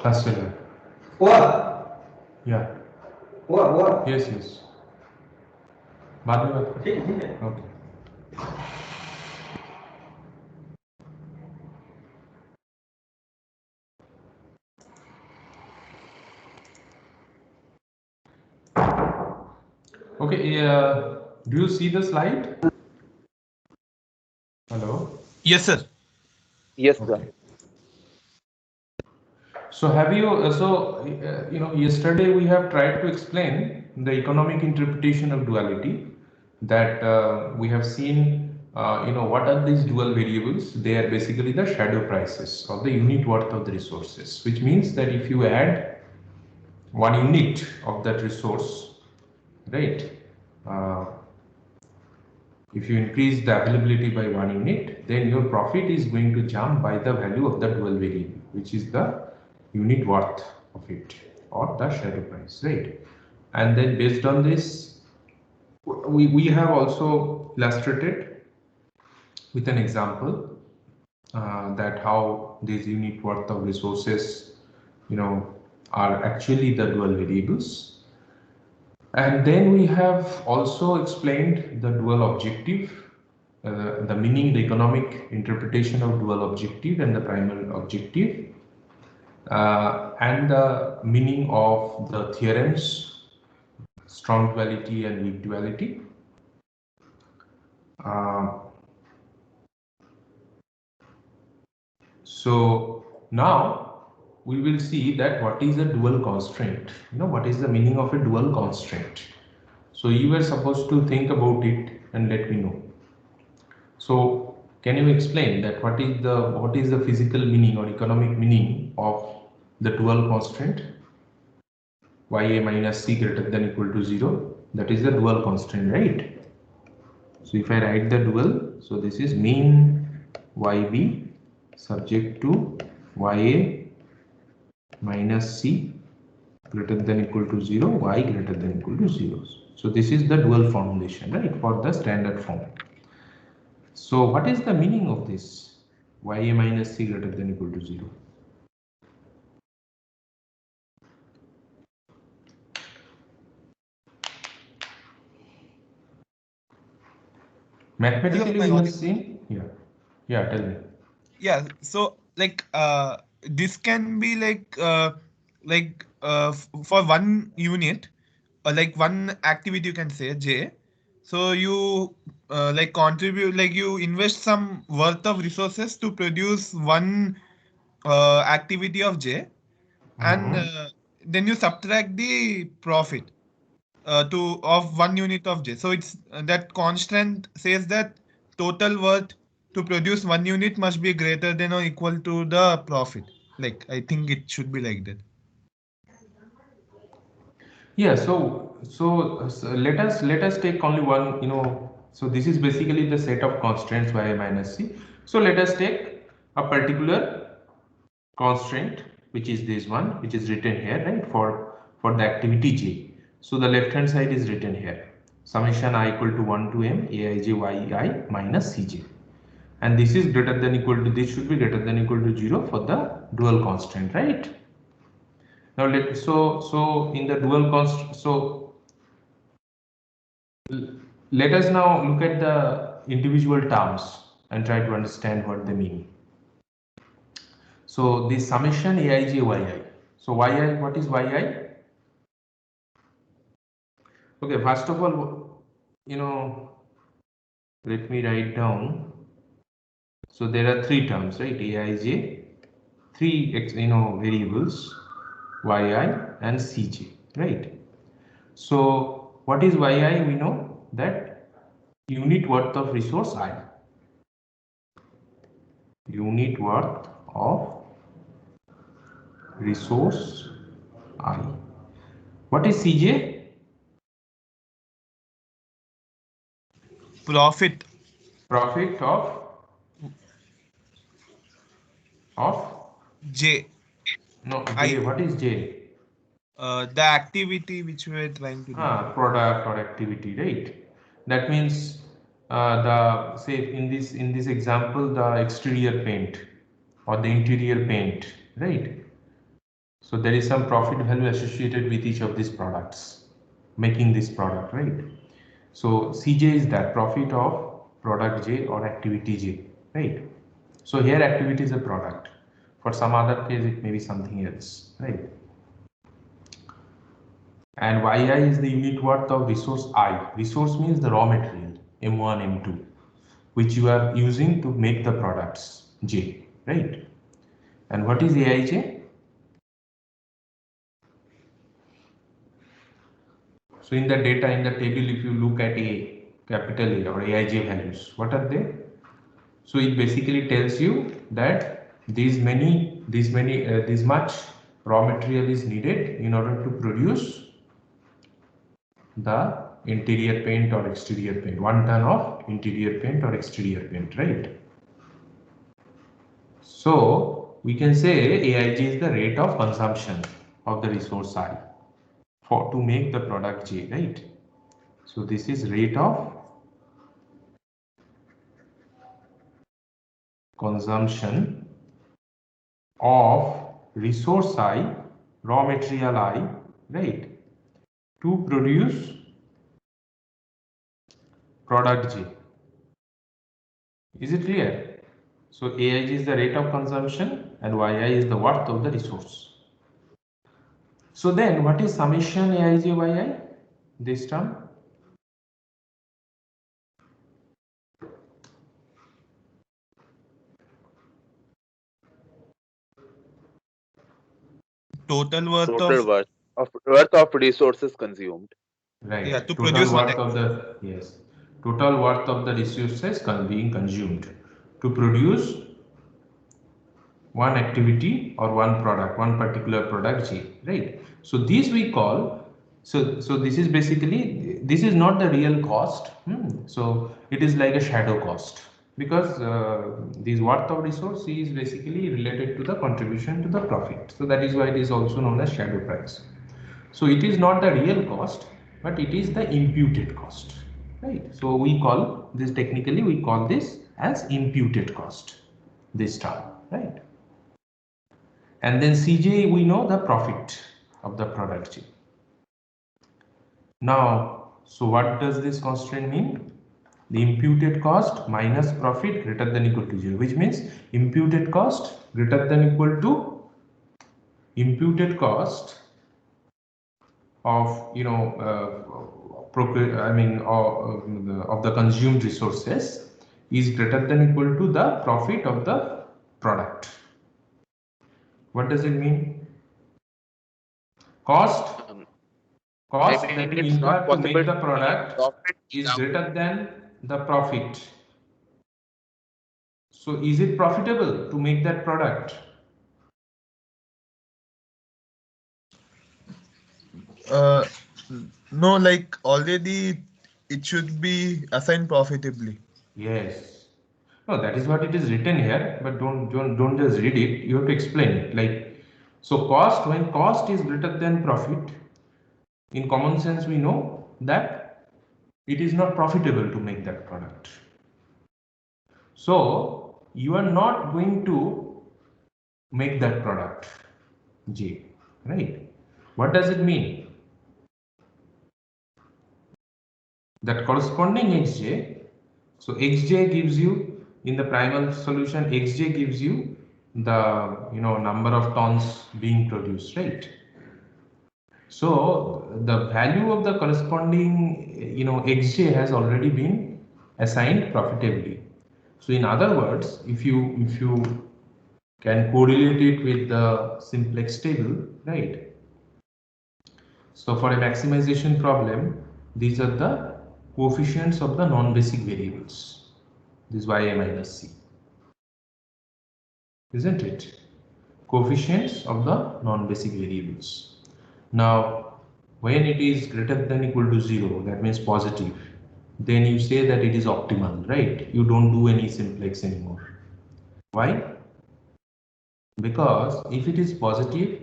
Astra. हुआ? Yeah. हुआ? Yes, yes. बाद में बात करते ठीक है। हैं. Okay. Okay. Do you see the slide? Hello. Yes, sir. Yes, sir. Okay. So have you? Yesterday we have tried to explain the economic interpretation of duality. That we have seen. What are these dual variables? They are basically the shadow prices of the unit worth of the resources. Which means that if you add 1 unit of that resource, right? If you increase the availability by 1 unit, then your profit is going to jump by the value of the dual variable, which is the unit worth of it or the shadow price, right? And then based on this, we have also illustrated with an example that how these unit worth of resources, are actually the dual variables. And then we have also explained the dual objective, the meaning, the economic interpretation of dual objective and the primary objective, and the meaning of the theorems, strong duality and weak duality. So now we will see that what is a dual constraint. What is the meaning of a dual constraint? So you were supposed to think about it and let me know. So can you explain that what is the physical meaning or economic meaning of the dual constraint? Ya minus c greater than equal to 0. That is the dual constraint, right? So if I write the dual, so this is mean yb subject to ya minus c greater than equal to 0, y greater than equal to 0. So this is the dual formulation, right, for the standard form. So what is the meaning of this ya minus c greater than equal to 0? Mathematically we have seen, yeah, tell me. Yeah, so this can be for 1 unit, or like 1 activity, you can say J. So you contribute, like you invest some worth of resources to produce 1 activity of J, and then you subtract the profit to of 1 unit of J. So it's that constant says that total worth to produce 1 unit must be greater than or equal to the profit. Like, I think it should be like that. Yeah, so let us take only one, so this is basically the set of constraints ya minus c. So let us take a particular constraint, which is this one, which is written here, right, for the activity j. So the left hand side is written here, summation I equal to 1 to m aij yi minus cj, and this is greater than equal to, this should be greater than equal to 0 for the dual constraint, right? Now so in the dual constraint, so let us now look at the individual terms and try to understand what they mean. So this summation aij yi. So yi, what is yi? Okay, first of all, let me write down. So there are 3 terms, right? Aij, 3 variables, yi and cj, right? So what is yi? We know that unit worth of resource I. Unit worth of resource I. What is cj? Profit. Profit of J. no j. I. What is j? The activity which we are trying to do. Product or activity, right? That means the, say in this example, the exterior paint or the interior paint, right? So there is some profit value associated with each of these products, making this product, right? So CJ is that profit of product J or activity J, right? So here activity is a product. For some other case, it may be something else, right? And YI is the unit worth of resource I. Resource means the raw material, M1, M2, which you are using to make the products J, right? And what is AIJ? So in the data in the table, if you look at A, capital A or AIJ values, what are they? So it basically tells you that this much raw material is needed in order to produce the interior paint or exterior paint, 1 ton of interior paint or exterior paint, right? So we can say AIJ is the rate of consumption of the resource I for to make the product J, right? So this is rate of consumption of resource I, raw material I, right, to produce product J. Is it clear? So AIJ is the rate of consumption and YI is the worth of the resource. So then what is summation AIJ YI? This term? Total worth Total of, worth of resources consumed. Right. yeah, to Total produce one worth of the, yes. Total worth of the resources being consumed to produce one activity or one product, one particular product J, right? So these we call, so this is basically, this is not the real cost. So it is like a shadow cost because this worth of resource is basically related to the contribution to the profit. So that is why it is also known as shadow price. So it is not the real cost, but it is the imputed cost, right? So we call this, technically we call this as imputed cost, this term, right? And then CJ, we know the profit of the product. Now, so what does this constraint mean? The imputed cost minus profit greater than equal to 0, which means imputed cost greater than equal to imputed cost of, you know, of the consumed resources is greater than equal to the profit of the product. What does it mean? Cost I mean, that you it's not incur to make possible the to make product profit is without greater than the profit. So is it profitable to make that product? no, like already it should be assigned profitably. Yes. No, that is what it is written here, but don't just read it. You have to explain it. Like, so cost, when cost is greater than profit, in common sense we know that it is not profitable to make that product. So you are not going to make that product J, right? What does it mean? That corresponding xj, so xj gives you, in the primal solution, xj gives you the, you know, number of tons being produced, right? So the value of the corresponding, you know, xj has already been assigned profitably. So in other words, if you can correlate it with the simplex table, right? So for a maximization problem, these are the coefficients of the non-basic variables. This is yi minus c, isn't it? Coefficients of the non-basic variables. Now, when it is greater than equal to 0, that means positive, then you say that it is optimal, right? You don't do any simplex anymore. Why? Because if it is positive,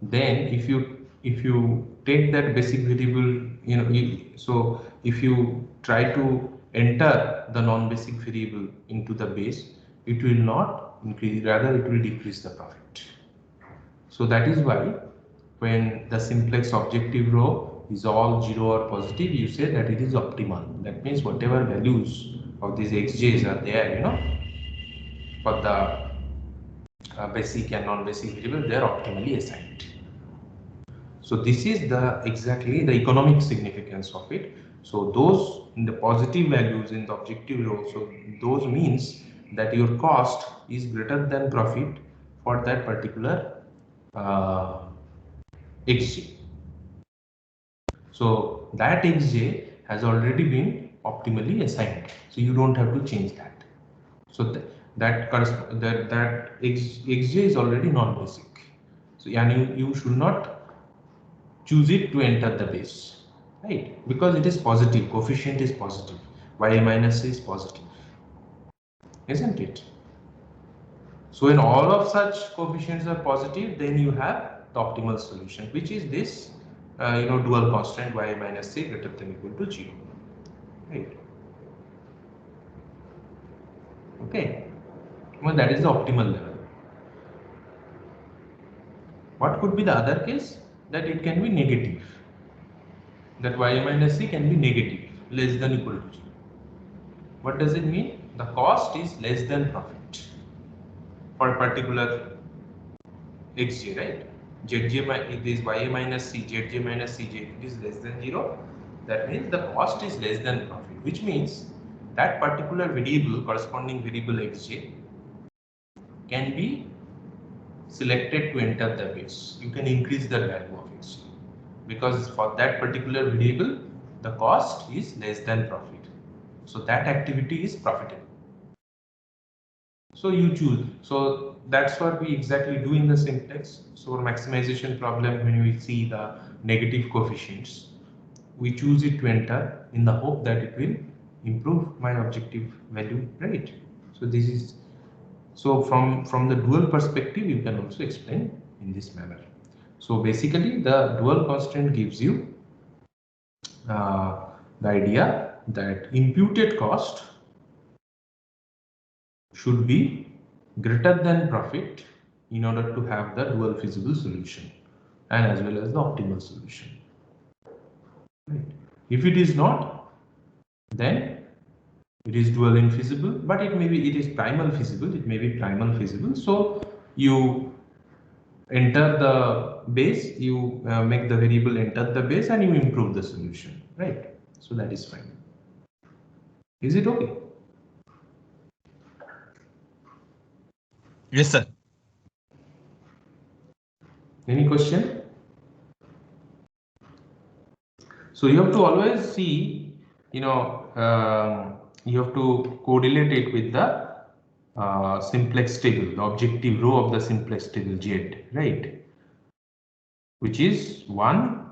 then if you take that basic variable, you know, so if you try to enter the non-basic variable into the base, it will not increase, rather it will decrease the profit. So that is why when the simplex objective row is all 0 or positive, you say that it is optimal. That means whatever values of these xj's are there, for the basic and non-basic variable, they are optimally assigned. So this is exactly the economic significance of it. So those in the positive values in the objective row, so those means that your cost is greater than profit for that particular xj. So that xj has already been optimally assigned. So you don't have to change that. So that xj is already non-basic. So and you should not choose it to enter the base, right? Because it is positive, coefficient is positive, y minus is positive, isn't it? So when all of such coefficients are positive, then you have the optimal solution, which is this, dual constant y minus c greater than equal to 0, right? Okay, well, that is the optimal level. What could be the other case? That it can be negative, that y minus c can be negative, less than equal to 0. What does it mean? The cost is less than profit for a particular xj, right? Zj it is ya minus c, zj minus cj, it is less than 0. That means the cost is less than profit, which means that particular variable, corresponding variable xj, can be selected to enter the base. You can increase the value of xj because for that particular variable, the cost is less than profit. So that activity is profitable. So you choose. So that's what we exactly do in the simplex. So our maximization problem, when we see the negative coefficients, we choose it to enter in the hope that it will improve my objective value, right? So this is, so from the dual perspective, you can also explain in this manner. So basically the dual constant gives you the idea that imputed cost should be greater than profit in order to have the dual feasible solution and as well as the optimal solution. Right. If it is not, then it is dual infeasible, but it is primal feasible. It may be primal feasible. So you enter the base, you make the variable enter the base, and you improve the solution. Right. So that is fine. Is it okay? Yes, sir. Any question? So you have to always see, you have to correlate it with the simplex table, the objective row of the simplex table Z, right? Which is 1,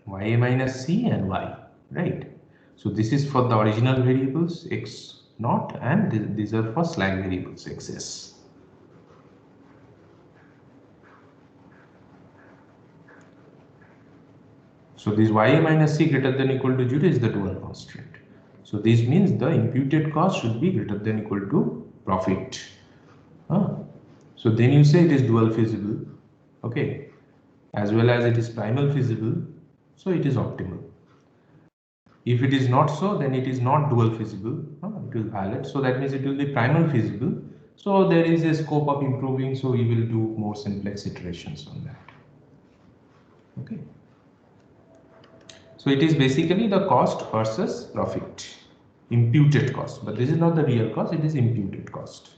ya minus c and y, right? So this is for the original variables x naught, and these are for slack variables xs. So this ya minus c greater than equal to 0 is the dual constraint. So this means the imputed cost should be greater than equal to profit. So then you say it is dual feasible, okay, as well as it is primal feasible, so it is optimal. If it is not so, then it is not dual feasible, it will violate. So that means it will be primal feasible. So there is a scope of improving, so we will do more simplex iterations on that. Okay. So it is basically the cost versus profit, imputed cost, but this is not the real cost, it is imputed cost.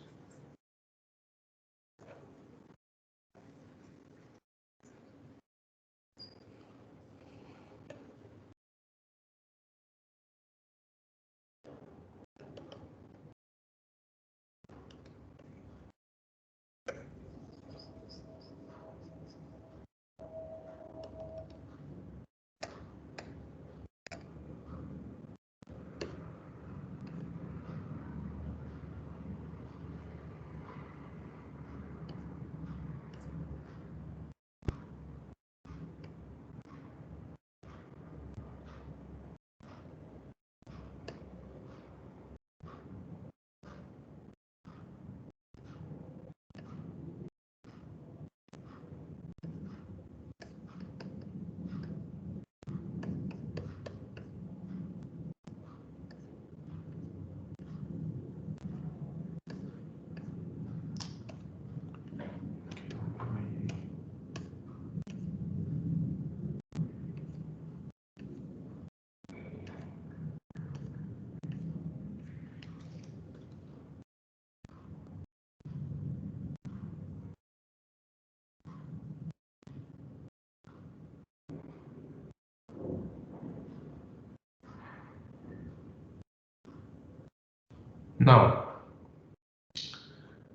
Now,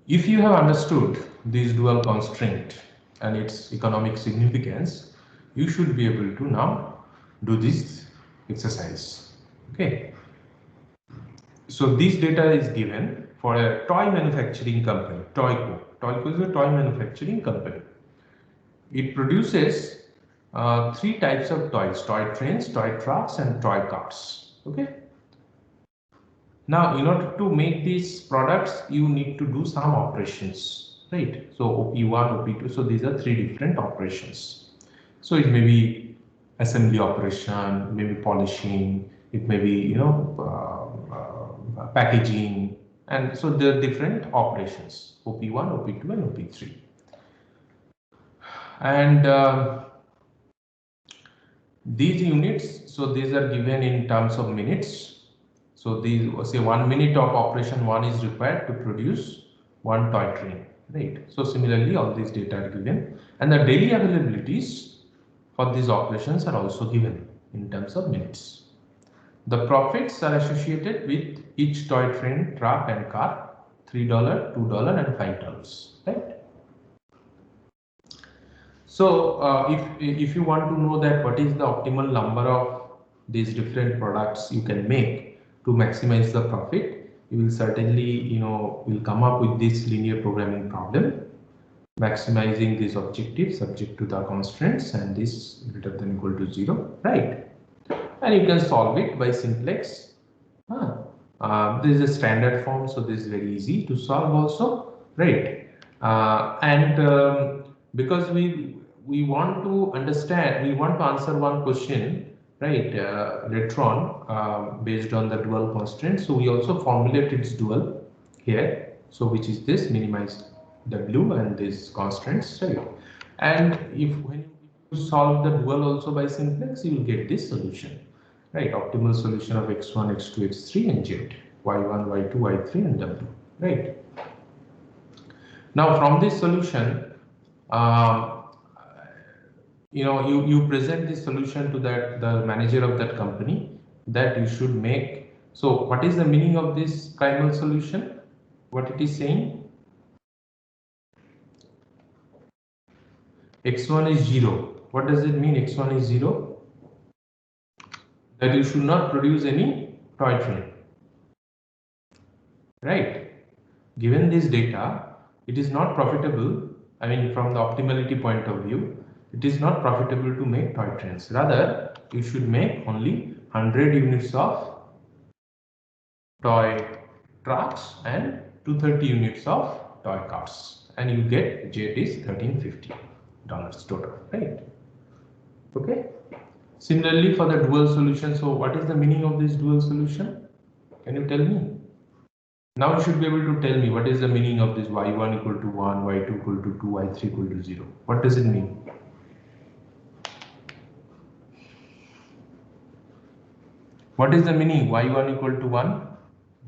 if you have understood this dual constraint and its economic significance, you should be able to now do this exercise. Okay. So this data is given for a toy manufacturing company, Toyco. Toyco is a toy manufacturing company. It produces three types of toys: toy trains, toy trucks, and toy cars. Okay. Now, in order to make these products, you need to do some operations, right? So OP1, OP2. So these are three different operations. So it may be assembly operation, maybe polishing, it may be packaging, and so there are different operations: OP1, OP2, and OP3. And these units, so these are given in terms of minutes. So these, say 1 minute of operation 1 is required to produce one toy train, right? So similarly, all these data are given, and the daily availabilities for these operations are also given in terms of minutes. The profits are associated with each toy train, truck, and car: $3, $2, and $5, right? So if you want to know that what is the optimal number of these different products you can make to maximize the profit, you will certainly will come up with this linear programming problem, maximizing this objective subject to the constraints and this greater than equal to 0, right? And you can solve it by simplex. This is a standard form, so this is very easy to solve also, right? Because we want to understand, we want to answer one question, right, later on, based on the dual constraint. So we also formulate its dual here, so which is this minimized W and this constraints, right? And if when you solve the dual also by simplex, you will get this solution, right? Optimal solution of x1, x2, x3, and z, y1, y2, y3, and w, right? Now from this solution, you present this solution to the manager of that company, that you should make. So what is the meaning of this primal solution? What it is saying? X1 is 0. What does it mean x1 is 0? That you should not produce any toy train, right? Given this data, it is not profitable. I mean, from the optimality point of view, it is not profitable to make toy trains. Rather, you should make only 100 units of toy trucks and 230 units of toy cars, and you get Z is $1350 total, right? Okay. Similarly, for the dual solution, so what is the meaning of this dual solution? Can you tell me? Now you should be able to tell me what is the meaning of this y1 equal to 1, y2 equal to 2, y3 equal to 0. What does it mean? What is the meaning y1 equal to 1?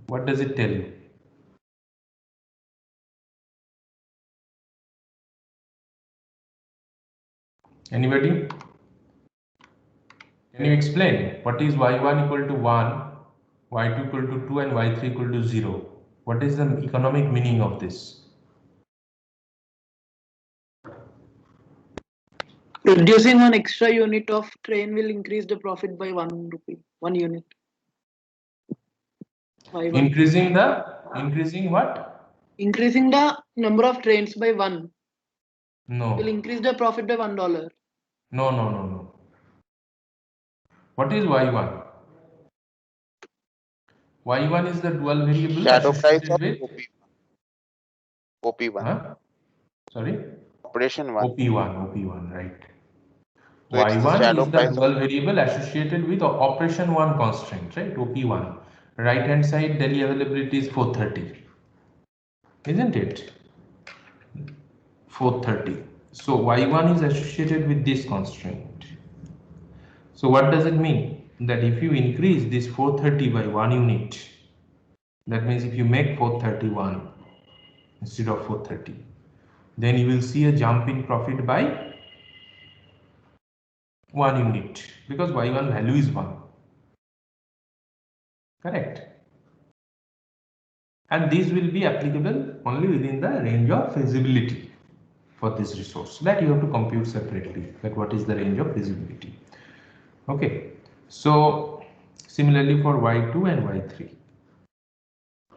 What does it tell you? Anybody? Can you explain what is y1 equal to 1, y2 equal to 2, and y3 equal to 0? What is the economic meaning of this? Producing one extra unit of train will increase the profit by 1 rupee, 1 unit. Increasing what? Increasing the number of trains by 1 No. will increase the profit by $1. No. What is y1? Y1 is the dual variable Shadow price associated of with OP1. Huh? Sorry? Operation 1. OP1, right. So it's the Y1 shadow is the price dual variable associated with operation 1 constraint, right? OP1. Right hand side daily availability is 430. Isn't it? 430. So Y1 is associated with this constraint. So what does it mean? That if you increase this 430 by 1 unit, that means if you make 431 instead of 430, then you will see a jump in profit by 1 unit, because y1 value is 1. Correct. and these will be applicable only within the range of feasibility for this resource. That you have to compute separately, that what is the range of feasibility. Okay, so similarly for y2 and y3.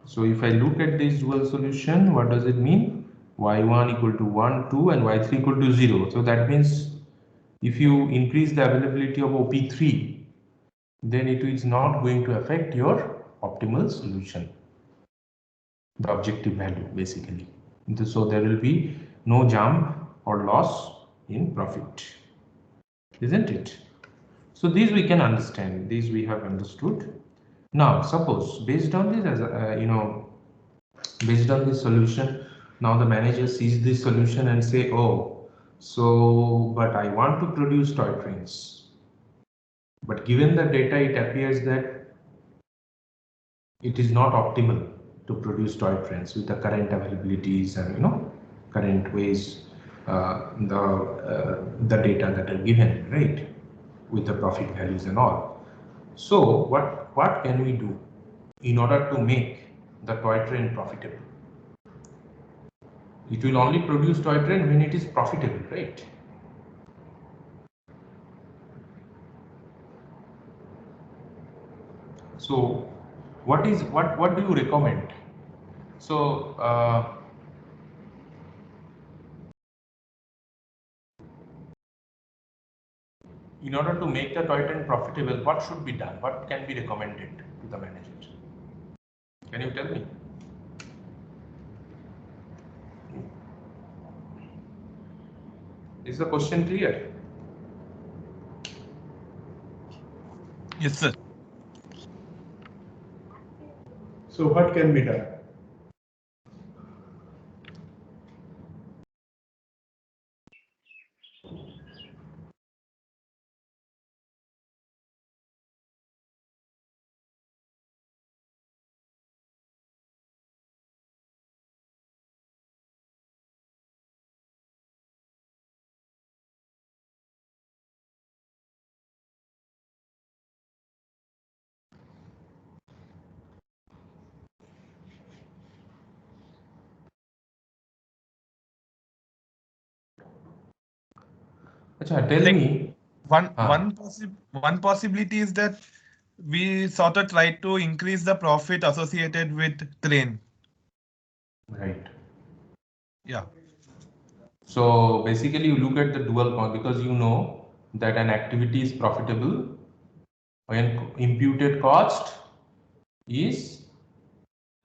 So if I look at this dual solution, what does it mean? Y1 equal to 1, 2 and y3 equal to 0. So that means if you increase the availability of OP3, then it is not going to affect your optimal solution, the objective value basically. So there will be no jump or loss in profit, isn't it? So these we can understand, these we have understood. Now suppose based on this, as based on this solution, now the manager sees this solution and say, oh, so but I want to produce toy trains, but given the data it appears that it is not optimal to produce toy trains with the current availabilities and current ways, the data that are given, right, with the profit values and all. So what can we do in order to make the toy train profitable? It will only produce toy train when it is profitable, right? So what do you recommend? So in order to make the toy train profitable, what should be done? What can be recommended to the manager? Can you tell me? Is the question clear? Yes, sir. So what can be done? Achha, tell me. One possibility is that we sort of try to increase the profit associated with train. Right. Yeah. So basically you look at the dual cost, because you know that an activity is profitable when imputed cost is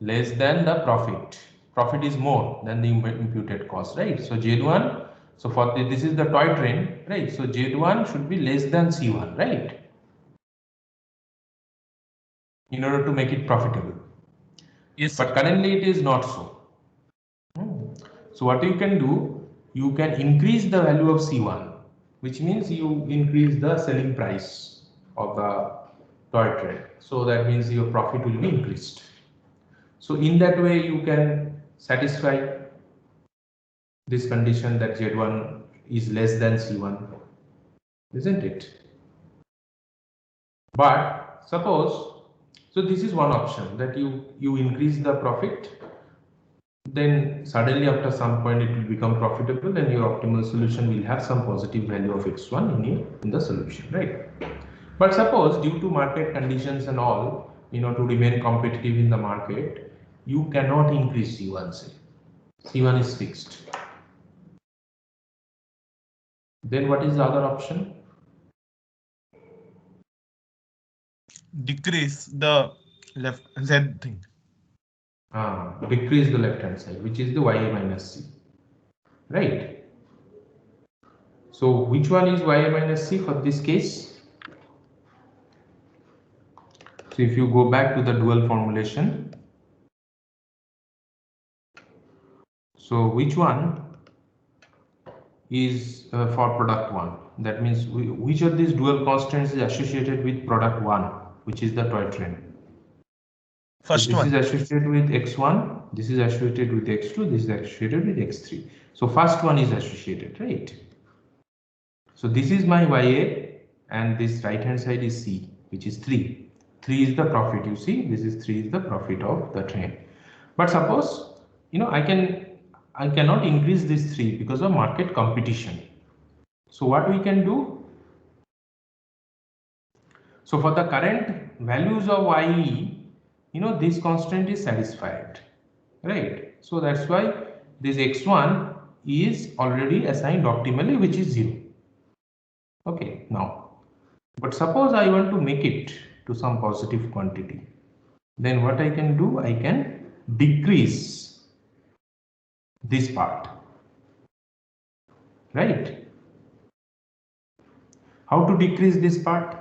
less than the profit. Profit is more than the imputed cost, right? So Z1, so for this is the toy train, right? So Z1 should be less than C1, right? In order to make it profitable. Yes, but currently it is not so. So what you can do, you can increase the value of C1, which means you increase the selling price of the toy train. So that means your profit will be increased. So in that way you can satisfy this condition that Z1 is less than C1, isn't it? But suppose, so this is one option, that you increase the profit, then suddenly after some point it will become profitable and your optimal solution will have some positive value of x1 in the solution, right? But suppose due to market conditions and all, to remain competitive in the market, you cannot increase C1, say. C1 is fixed. Then what is the other option? Decrease the left Z thing. Decrease the left hand side, which is the YA minus C, right? So which one is YA minus C for this case? So if you go back to the dual formulation, so which one is for product 1? That means which of these dual constants is associated with product 1, which is the toy train? First so this one. is associated with x1, this is associated with x2, this is associated with x3. So first one is associated, right? So this is my YA and this right hand side is C, which is 3. 3 is the profit, you see, this is 3 is the profit of the train. But suppose, I cannot increase this 3 because of market competition. So what we can do? So for the current values of YE, this constraint is satisfied, right? So that's why this x1 is already assigned optimally, which is 0. Okay, now, but suppose I want to make it to some positive quantity. Then what I can do? I can decrease this part, right? How to decrease this part?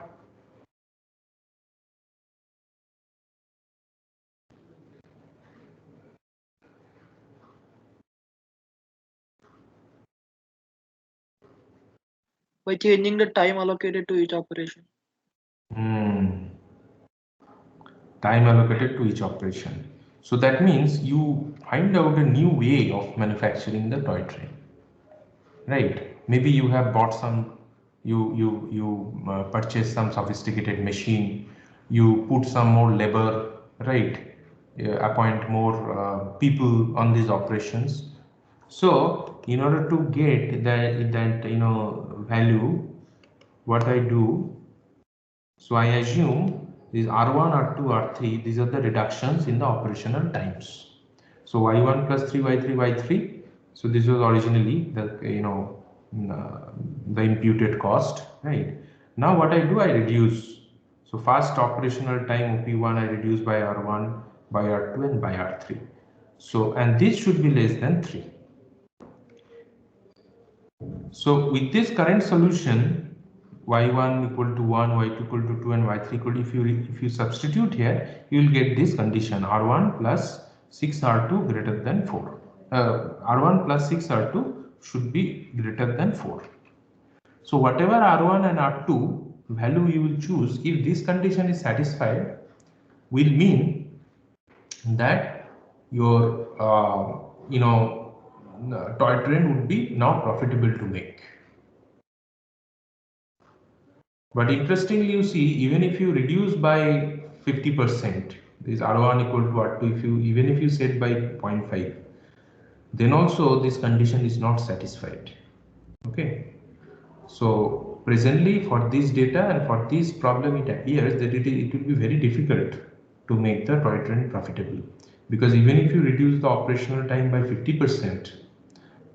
By changing the time allocated to each operation. Time allocated to each operation. So that means you find out a new way of manufacturing the toy train, right? Maybe you have bought some, you purchase some sophisticated machine, you put some more labor, right? Appoint more people on these operations. So in order to get that value, what I do, so I assume these R1, R2, R3, these are the reductions in the operational times. So Y1 plus 3, Y3, Y3. So this was originally the the imputed cost, right? Now what I do, I reduce. So first operational time OP1 I reduce by R1, by R2, and by R3. So, and this should be less than 3. So with this current solution, y1 equal to 1, y2 equal to 2, and y3 equal to, if you substitute here, you will get this condition r1 plus 6r2 greater than 4. R1 plus 6r2 should be greater than 4. So whatever R1 and R2 value you will choose, if this condition is satisfied, will mean that your toy train would be now profitable to make. But interestingly, you see, even if you reduce by 50%, this R1 equal to R2, even if you set by 0.5, then also this condition is not satisfied. Okay. So presently for this data and for this problem, it appears that it will be very difficult to make the toy train profitable, because even if you reduce the operational time by 50%,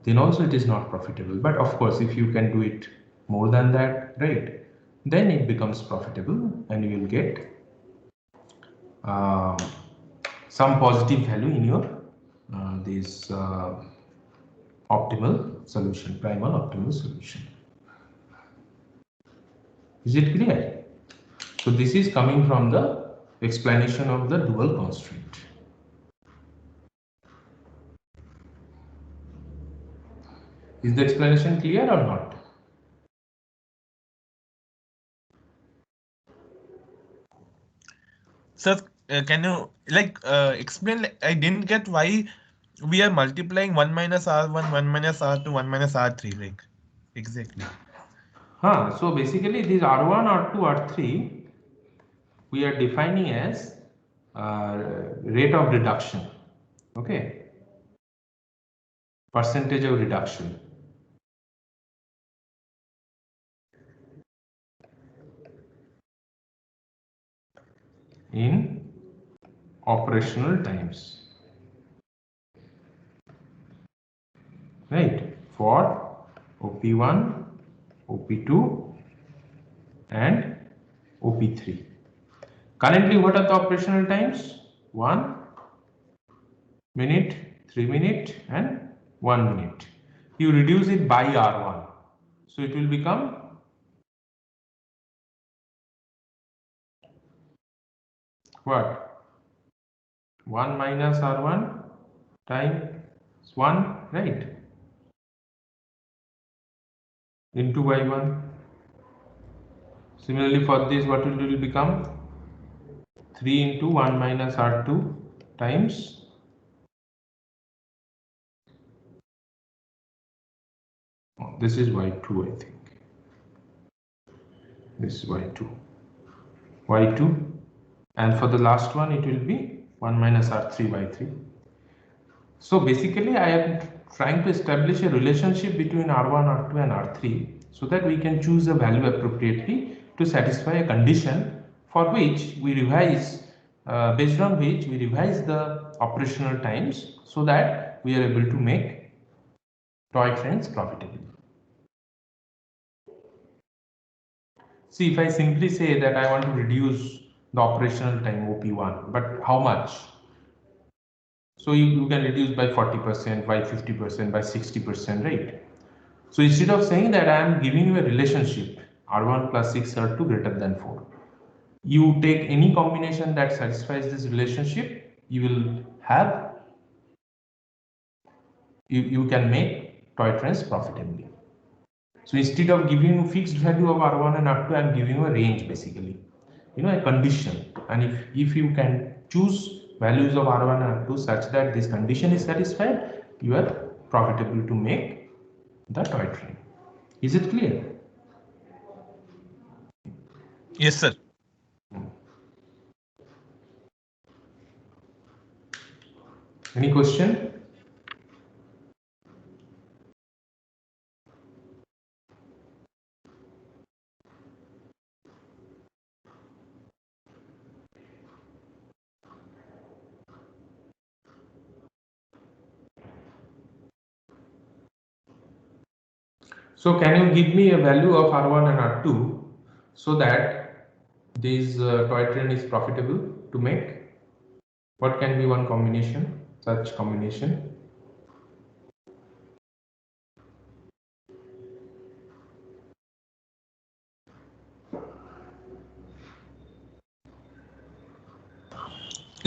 then also it is not profitable. But of course, if you can do it more than that, right, then it becomes profitable and you will get some positive value in your this optimal solution, primal optimal solution. Is it clear? So this is coming from the explanation of the dual constraint. Is the explanation clear or not? Sir, can you explain? I didn't get why we are multiplying 1 minus R1, 1 minus R2, 1 minus R3, like exactly. So basically these R1, R2, R3 we are defining as rate of reduction. Okay, percentage of reduction. In operational times, right, for OP1, OP2 and OP3. Currently, what are the operational times? 1 minute, 3 minute and 1 minute. You reduce it by R1, so it will become what? 1 minus R1 times 1, right, into Y1. Similarly for this, what will it become? 3 into 1 minus R2 times this is Y2, I think. This is Y2. Y2, and for the last one it will be 1 minus R3 by 3. So basically I am trying to establish a relationship between R1, R2 and R3 so that we can choose a value appropriately to satisfy a condition for which we revise, based on which we revise the operational times so that we are able to make toy trains profitable. See, if I simply say that I want to reduce the operational time OP1, but how much? So you can reduce by 40%, by 50%, by 60%, right? So instead of saying that I am giving you a relationship R1 plus 6 R2 greater than 4, you take any combination that satisfies this relationship, you will have, you can make toy trains profitably. So instead of giving you fixed value of R1 and R2, I am giving you a range basically, a condition. And if you can choose values of R1 and R2 such that this condition is satisfied, you are profitable to make the toy train. Is it clear? Yes, sir. Any question? So can you give me a value of R1 and R2 so that this toy train is profitable to make? What can be one combination, such combination?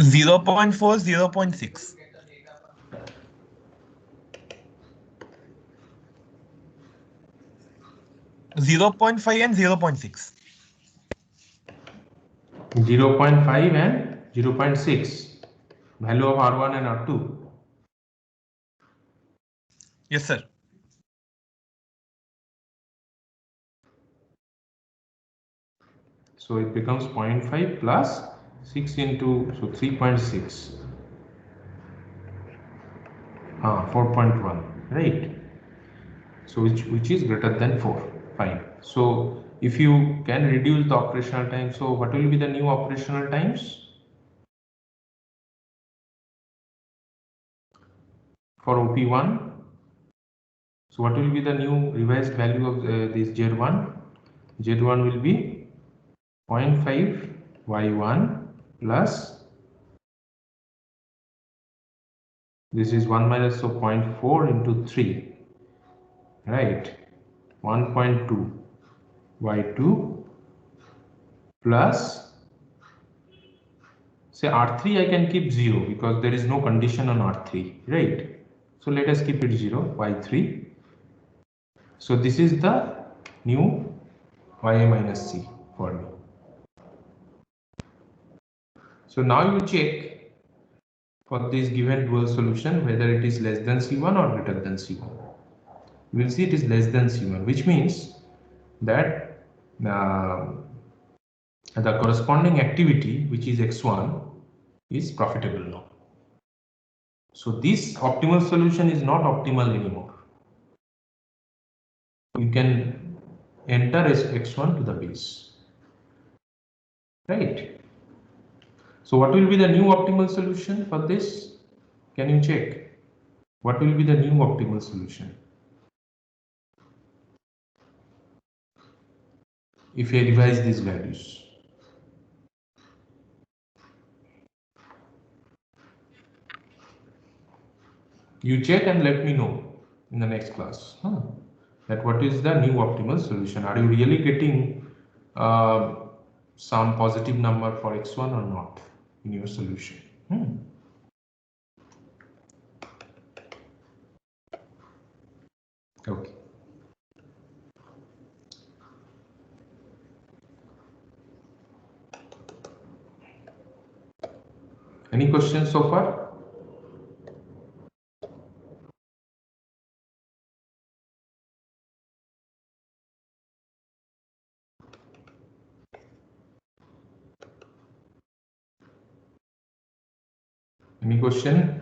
Zero 0.4, 0.6. 0.5 and 0.6. 0.5 and 0.6 value of R1 and R2. Yes, sir. So it becomes 0.5 plus 6 into, so 3.6. 4.1, right? So which is greater than 4. Fine. So if you can reduce the operational time, so what will be the new operational times? For OP1, so what will be the new revised value of this Z1? Z1 will be 0.5 Y1 plus, this is 1 minus, so 0.4 into 3, right? 1.2 Y2 plus, say R3 I can keep 0 because there is no condition on R3, right? So let us keep it 0, Y3. So this is the new Ya minus C for me. So now you check for this given dual solution whether it is less than C1 or greater than C1. You will see it is less than C1, which means that the corresponding activity, which is X1, is profitable now. So this optimal solution is not optimal anymore. You can enter X1 to the base, right? So what will be the new optimal solution for this? Can you check? What will be the new optimal solution? If I revise these values. You check and let me know in the next class that what is the new optimal solution. Are you really getting some positive number for X1 or not in your solution? Okay. Any questions so far? Any question?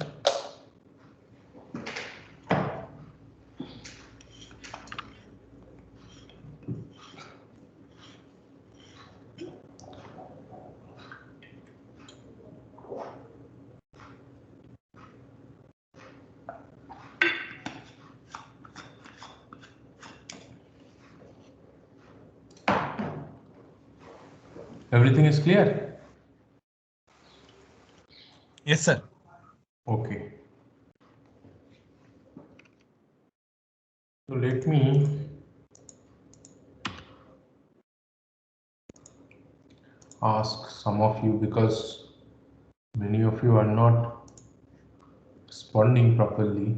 Everything is clear? Yes, sir. Okay. So let me ask some of you, because many of you are not responding properly.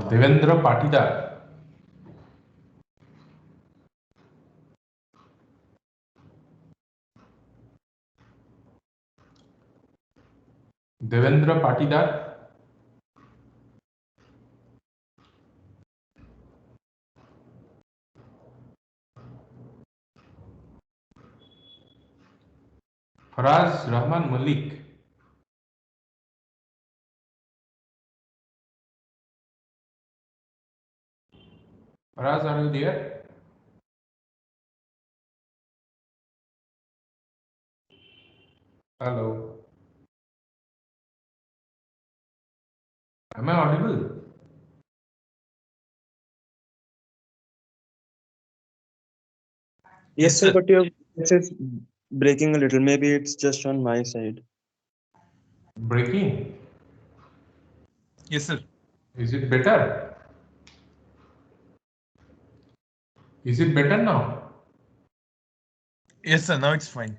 Devendra Patidar. Devendra Patidar. Faraz Rahman Malik. Faraz, are you there? Hello. Am I audible? Yes, sir, sir. but your voice is breaking a little. Maybe it's just on my side. Breaking. Yes, sir. Is it better? Is it better now? Yes, sir. Now it's fine.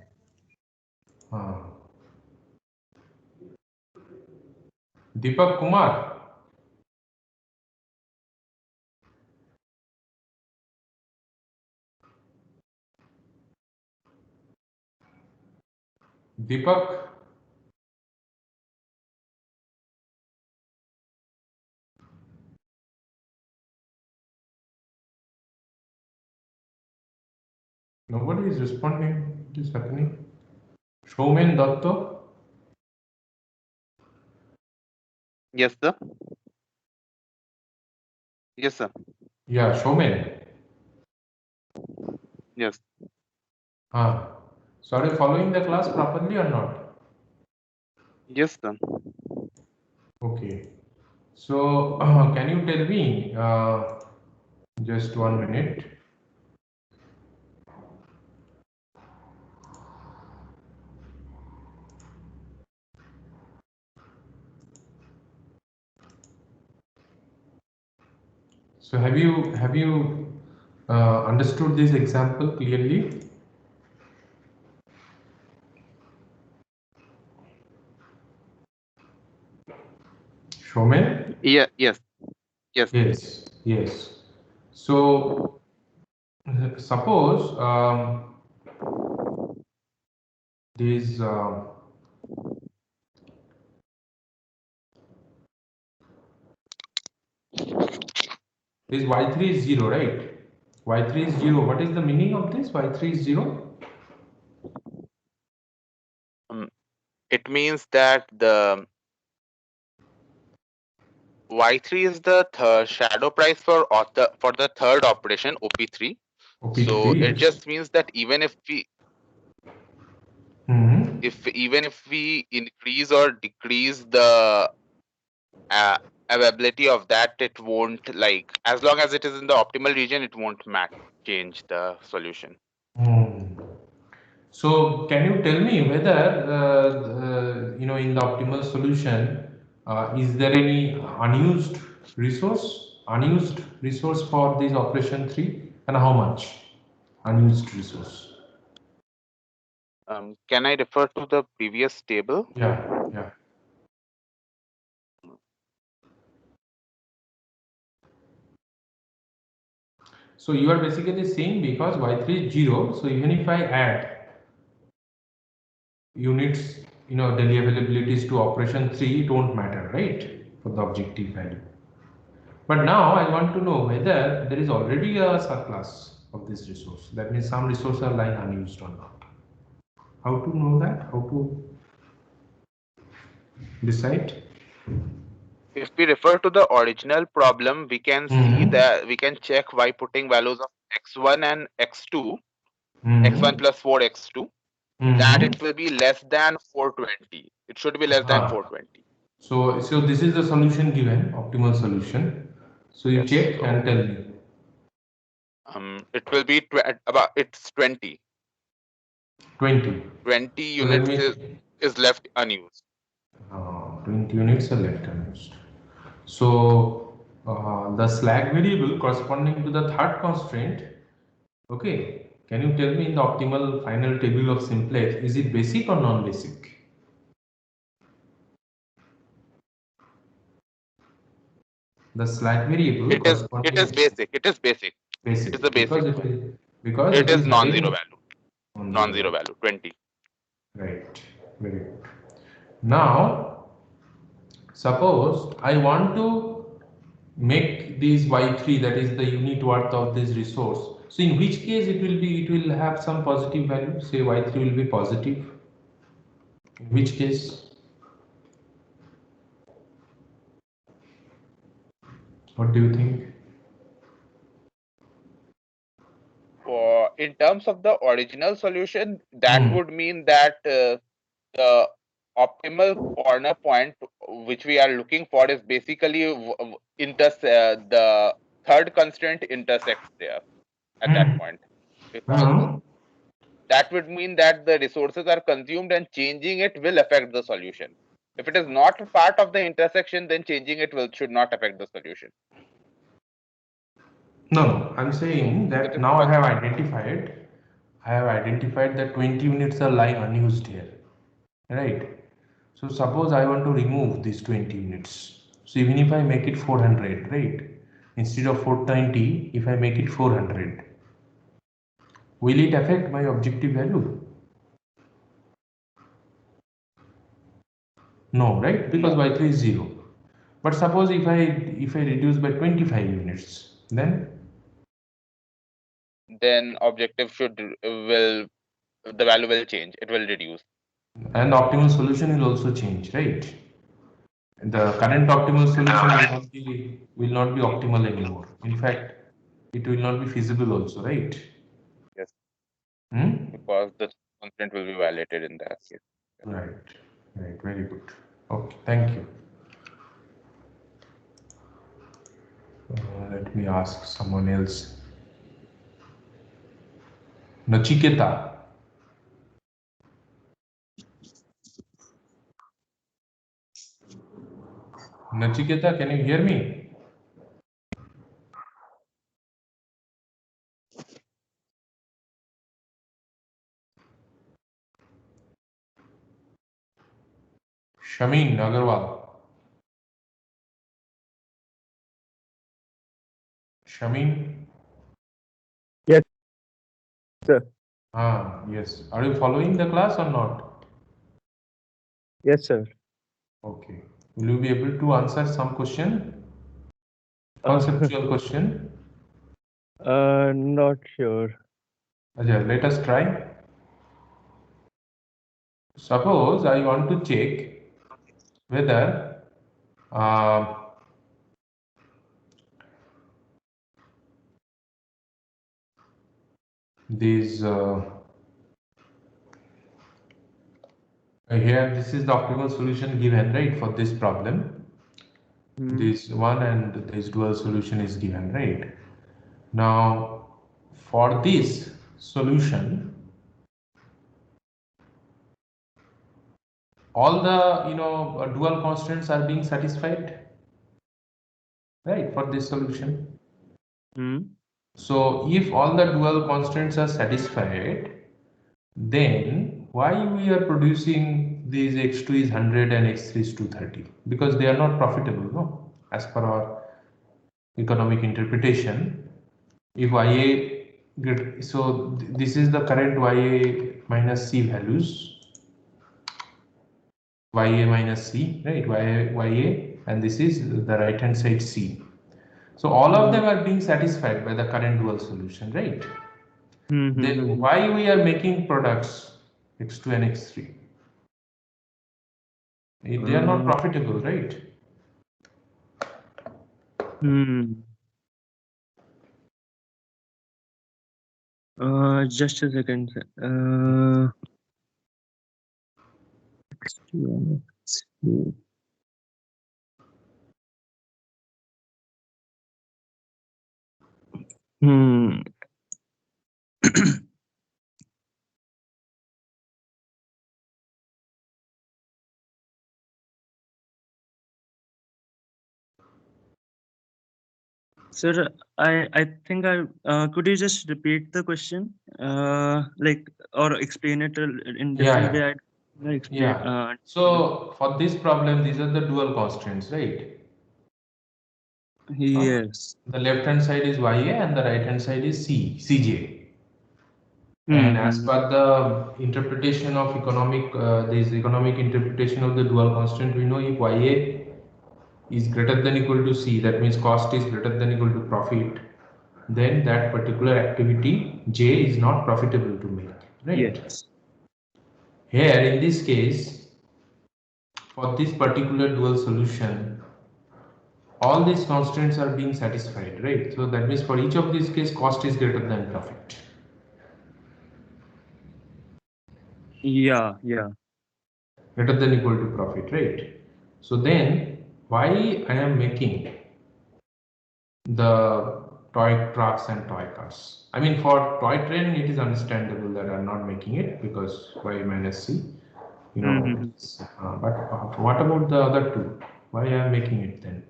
Deepak Kumar. Deepak. Nobody is responding. What is happening? Showman Datta. Yes, sir. Yes, sir. Yeah, Showman. Yes. So are you following the class properly or not? Yes, sir. Okay. So can you tell me, just 1 minute. So have you understood this example clearly? Showman? Yeah. Yes. Yes. Yes, yes. So suppose this this y3 is 0, right? Y3 is 0. What is the meaning of this? Y3 is 0? It means that the Y3 is the shadow price for the third operation OP3. So OP3, it yes. just means that even if we increase or decrease the availability of that, it won't, like, as long as it is in the optimal region, it won't change the solution. So can you tell me whether in the optimal solution, is there any unused resource for this operation 3, and how much unused resource? Can I refer to the previous table? Yeah. So you are basically saying, because y3 is 0, so even if I add units, daily availabilities to operation 3, it won't matter, right, for the objective value. But now I want to know whether there is already a surplus of this resource. That means some resources are lying unused or not. How to know that? How to decide? If we refer to the original problem, we can see that we can check by putting values of x1 and x2. x1 plus 4 x2, that it will be less than 420. It should be less than Ah. 420. So this is the solution given, optimal solution. So you Yes, check so- and tell me. It will be it's 20. 20. 20 So that units means is left unused. 20 units are left unused. So the slack variable corresponding to the third constraint. Okay, can you tell me in the optimal final table of simplex, is it basic or non-basic? The slack variable It is basic. It is basic. Basic. It is the basic one. Because It is having non-zero value. Non-zero value 20. Right. Very good. Now, suppose I want to make this y3, that is the unit worth of this resource. So in which case it will have some positive value. Say y3 will be positive. In which case? What do you think? For in terms of the original solution, that would mean that the optimal corner point which we are looking for is basically the third constraint intersects there at that point, because that would mean that the resources are consumed and changing it will affect the solution. If it is not a part of the intersection, then changing it should not affect the solution. No, I'm saying that now I have identified that 20 units are lying unused here, right? So suppose I want to remove these 20 units. So even if I make it 400, right? Instead of 490, if I make it 400, will it affect my objective value? No, right? Because y3 is 0. But suppose if I reduce by 25 units, then Objective the value will change. It will reduce. and the optimal solution will also change, right? The current optimal solution will not be optimal anymore. In fact, it will not be feasible also, right? Yes. Because the constraint will be violated in that case. Right. Very good. Okay, thank you. Let me ask someone else. Nachiketa. Nachiketa, can you hear me? Shamin Agarwal. Shamin? Yes, sir. Yes. Are you following the class or not? Yes, sir. Okay. Will you be able to answer some question? Conceptual question? Not sure. Ajay, let us try. Suppose I want to check whether these here this is the optimal solution given, right, for this problem. This one and this dual solution is given, right? Now for this solution, all the dual constants are being satisfied, right, for this solution. So if all the dual constants are satisfied, then why we are producing these x2 is 100 and x3 is 230? Because they are not profitable, no? As per our economic interpretation, if YA so this is the current YA minus C values, YA minus C, right? YA, and this is the right hand side C. So all of them are being satisfied by the current dual solution, right? Then why we are making products x2 and x3? They are not profitable, right? Just a second. Hmm. Sir, I think could you just repeat the question? Like, or explain it in different Yeah, way. I explain. yeah. So for this problem, these are the dual constraints, right? Huh? Yes. The left hand side is YA and the right hand side is CJ. And as Hmm. per the interpretation of this economic interpretation of the dual constant, we know if YA is greater than equal to C, that means cost is greater than equal to profit, then that particular activity J is not profitable to make, right? Yes. Here in this case, for this particular dual solution, all these constraints are being satisfied, right? So that means for each of these case, cost is greater than profit. Yeah. Yeah. Greater than equal to profit, right? So then why I am making the toy trucks and toy cars? I mean, for toy train, it is understandable that I'm not making it because y minus c, you know. Hmm. But what about the other two? Why I am making it then?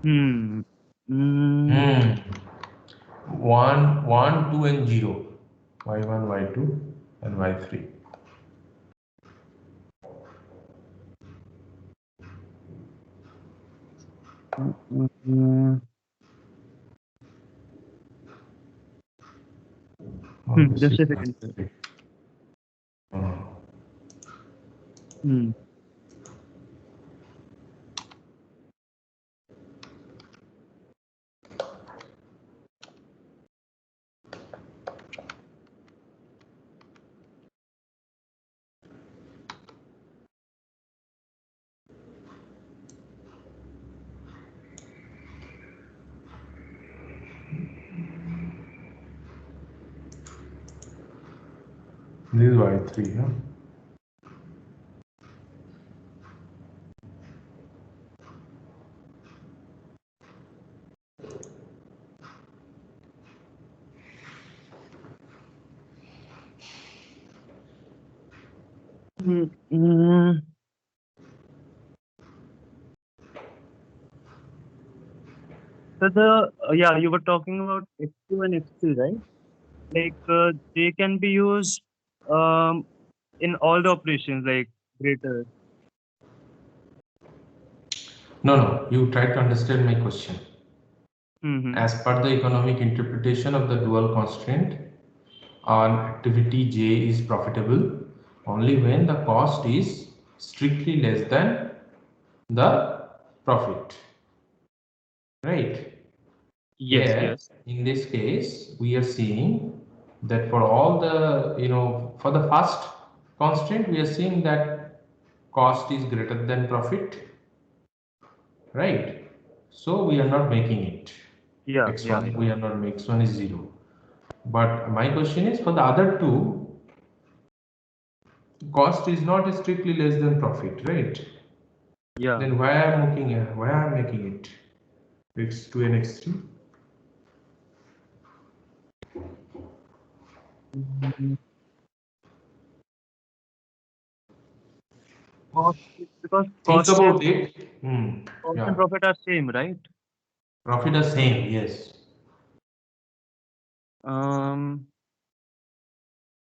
Hmm. Hmm. Hmm. 1, 1, 2, and 0. Y1, Y2, and Y3. Hmm. Oh, this Just is a not second, sir. three. Oh. Hmm. This is Y3, huh? Hmm. So yeah, you were talking about X2 and X3, right? Like they can be used um in all the operations, like greater. No, no, you try to understand my question. Mm-hmm. As per the economic interpretation of the dual constraint, an activity J is profitable only when the cost is strictly less than the profit, right? Yes, Here, yes. in this case, we are seeing that for all the, for the first constraint, we are seeing that cost is greater than profit, right? So we are not making it. Yeah, yeah, X1, yeah. we are not making, X1 is 0. But my question is for the other two, cost is not strictly less than profit, right? Yeah. Then why I'm making it X2 and X3? Mhm. Cost, because Think about it. cost and Yeah, profit are same, right? profit is same, yes. Um,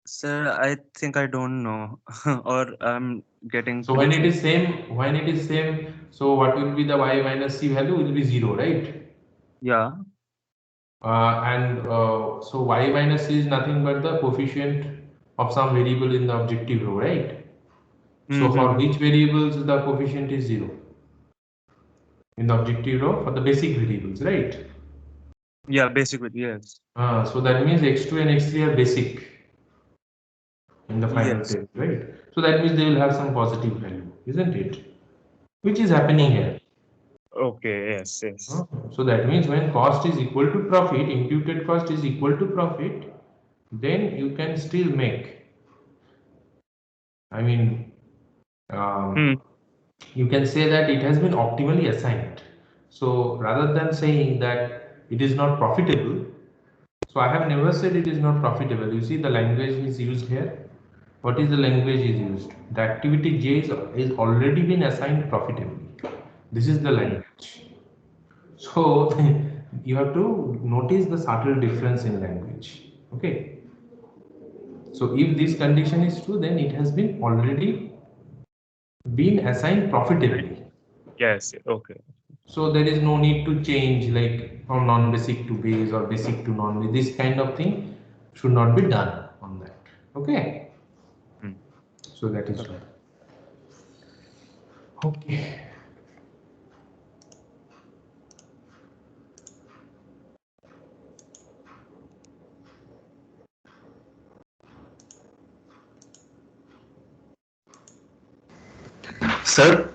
Sir, I think I don't know, or I'm getting So when it confused. is same, so what will be the y minus c value? Will be 0, right? Yeah. So y minus c is nothing but the coefficient of some variable in the objective row, right? So for Mm-hmm. which variables the coefficient is 0? In the objective row for the basic variables, right? Yeah, basically, yes. So that means x2 and x3 are basic in the final Yes. table, right? So that means they will have some positive value, isn't it? Which is happening here. Okay, yes, yes. So that means when cost is equal to profit, imputed cost is equal to profit, then you can still make. I mean, Hmm. you can say that it has been optimally assigned. So rather than saying that it is not profitable, so I have never said it is not profitable. You see the language is used here. What is the language is used? The activity J is already been assigned profitably. This is the language. So you have to notice the subtle difference in language. Okay. So if this condition is true, then it has been already been assigned profitably. Yes, okay. So there is no need to change like from non-basic to base or basic to non-basic. This kind of thing should not be done on that. Okay. Hmm. So that is why. Okay. Sir,